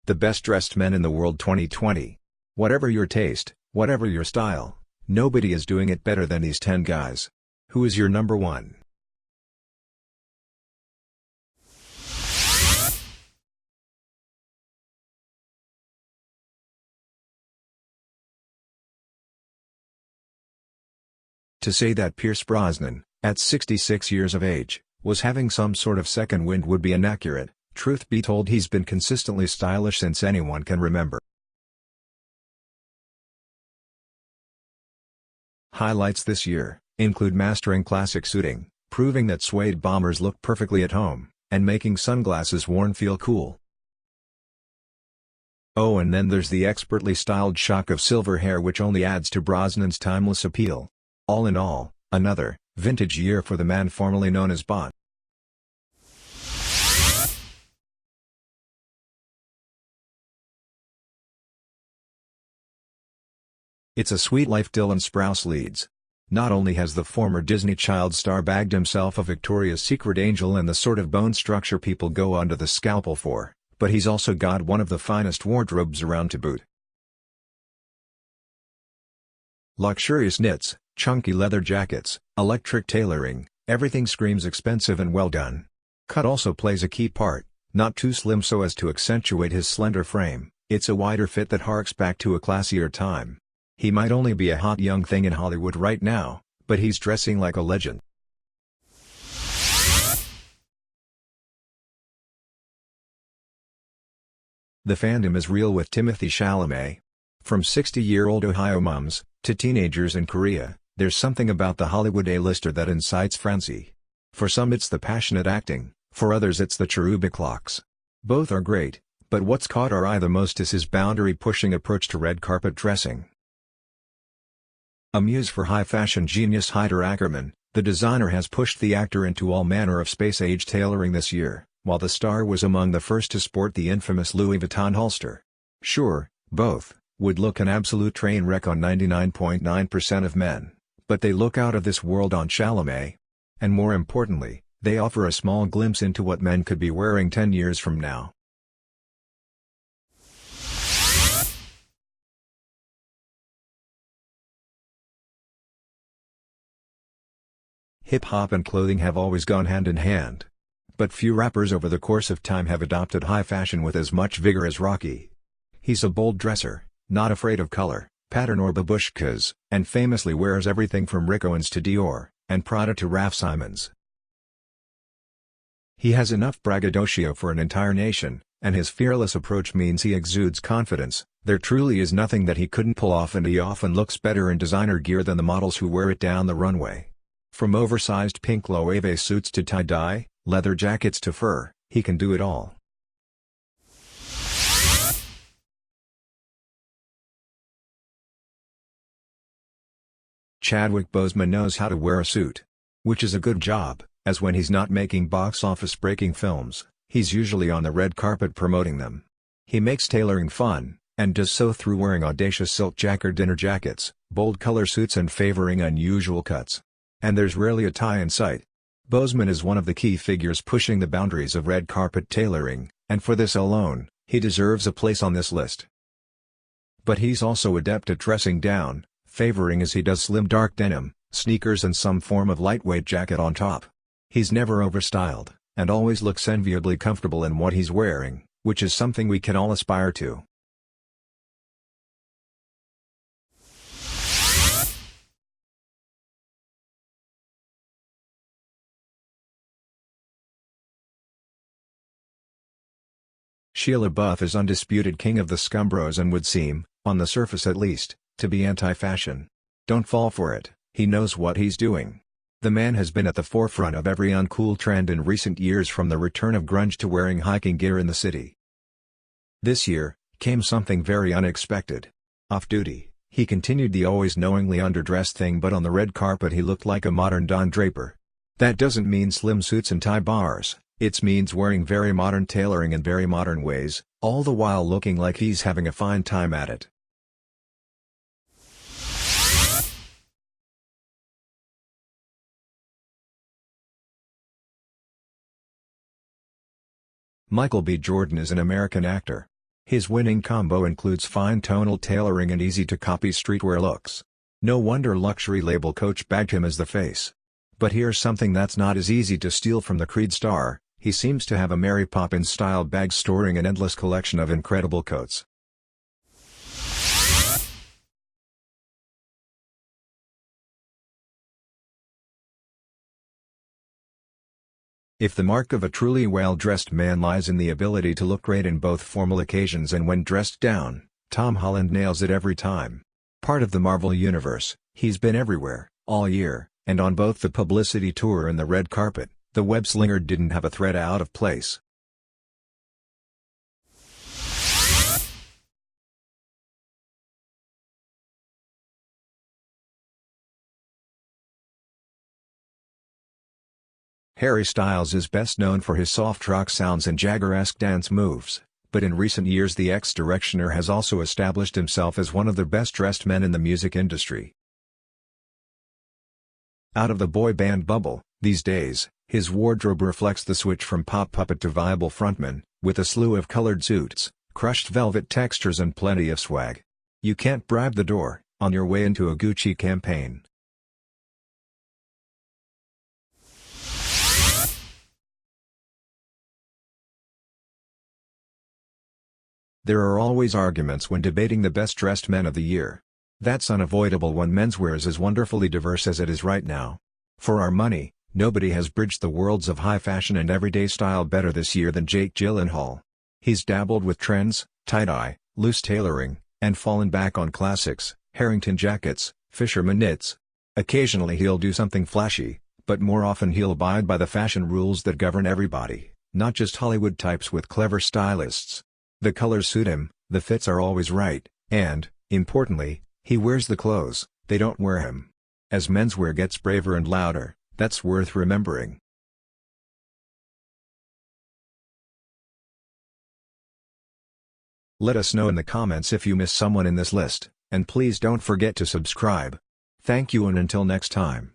The Best Dressed Men in the World 2020. Whatever your taste, whatever your style, nobody is doing it better than these 10 guys. Who is your number one? To say that Pierce Brosnan, at 66 years of age, was having some sort of second wind would be inaccurate. Truth be told, he's been consistently stylish since anyone can remember. Highlights this year include mastering classic suiting, proving that suede bombers look perfectly at home, and making sunglasses worn feel cool. Oh, and then there's the expertly styled shock of silver hair, which only adds to Brosnan's timeless appeal. All in all, another vintage year for the man formerly known as Bond. It's a Sweet Life Dylan Sprouse leads. Not only has the former Disney child star bagged himself a Victoria's Secret angel and the sort of bone structure people go under the scalpel for, but he's also got one of the finest wardrobes around to boot. Luxurious knits, chunky leather jackets, electric tailoring, everything screams expensive and well done. Cut also plays a key part, not too slim so as to accentuate his slender frame. It's a wider fit that harks back to a classier time. He might only be a hot young thing in Hollywood right now, but he's dressing like a legend. The fandom is real with Timothée Chalamet. From 60-year-old Ohio mums, to teenagers in Korea, there's something about the Hollywood A-lister that incites frenzy. For some it's the passionate acting, for others it's the cherubic locks. Both are great, but what's caught our eye the most is his boundary-pushing approach to red carpet dressing. A muse for high-fashion genius Heider Ackerman, the designer has pushed the actor into all manner of space-age tailoring this year, while the star was among the first to sport the infamous Louis Vuitton holster. Sure, both would look an absolute train wreck on 99.9% of men, but they look out of this world on Chalamet. And more importantly, they offer a small glimpse into what men could be wearing 10 years from now. Hip-hop and clothing have always gone hand in hand. But few rappers over the course of time have adopted high fashion with as much vigor as Rocky. He's a bold dresser, not afraid of color, pattern or babushkas, and famously wears everything from Rick Owens to Dior, and Prada to Raf Simons. He has enough braggadocio for an entire nation, and his fearless approach means he exudes confidence. There truly is nothing that he couldn't pull off, and he often looks better in designer gear than the models who wear it down the runway. From oversized pink Loewe suits to tie-dye, leather jackets to fur, he can do it all. Chadwick Boseman knows how to wear a suit. Which is a good job, as when he's not making box office breaking films, he's usually on the red carpet promoting them. He makes tailoring fun, and does so through wearing audacious silk jacket dinner jackets, bold color suits and favoring unusual cuts. And there's rarely a tie in sight. Boseman is one of the key figures pushing the boundaries of red carpet tailoring, and for this alone, he deserves a place on this list. But he's also adept at dressing down, favoring as he does slim dark denim, sneakers and some form of lightweight jacket on top. He's never overstyled, and always looks enviably comfortable in what he's wearing, which is something we can all aspire to. Shia LaBeouf is undisputed king of the scumbros and would seem, on the surface at least, to be anti-fashion. Don't fall for it, he knows what he's doing. The man has been at the forefront of every uncool trend in recent years, from the return of grunge to wearing hiking gear in the city. This year, came something very unexpected. Off-duty, he continued the always knowingly underdressed thing, but on the red carpet he looked like a modern Don Draper. That doesn't mean slim suits and tie bars. It means wearing very modern tailoring in very modern ways, all the while looking like he's having a fine time at it. Michael B. Jordan is an American actor. His winning combo includes fine tonal tailoring and easy-to-copy streetwear looks. No wonder luxury label Coach bagged him as the face. But here's something that's not as easy to steal from the Creed star: he seems to have a Mary Poppins-style bag storing an endless collection of incredible coats. If the mark of a truly well-dressed man lies in the ability to look great in both formal occasions and when dressed down, Tom Holland nails it every time. Part of the Marvel Universe, he's been everywhere, all year, and on both the publicity tour and the red carpet, the web-slinger didn't have a thread out of place. Harry Styles is best known for his soft rock sounds and Jagger-esque dance moves, but in recent years the ex-Directioner has also established himself as one of the best-dressed men in the music industry. Out of the boy band bubble, these days, his wardrobe reflects the switch from pop puppet to viable frontman, with a slew of colored suits, crushed velvet textures and plenty of swag. You can't bribe the door, on your way into a Gucci campaign. There are always arguments when debating the best-dressed men of the year. That's unavoidable when menswear is as wonderfully diverse as it is right now. For our money, nobody has bridged the worlds of high fashion and everyday style better this year than Jake Gyllenhaal. He's dabbled with trends, tie-dye, loose tailoring, and fallen back on classics, Harrington jackets, fisherman knits. Occasionally he'll do something flashy, but more often he'll abide by the fashion rules that govern everybody, not just Hollywood types with clever stylists. The colors suit him, the fits are always right, and, importantly, he wears the clothes, they don't wear him. As menswear gets braver and louder, that's worth remembering. Let us know in the comments if you miss someone in this list, and please don't forget to subscribe. Thank you and until next time.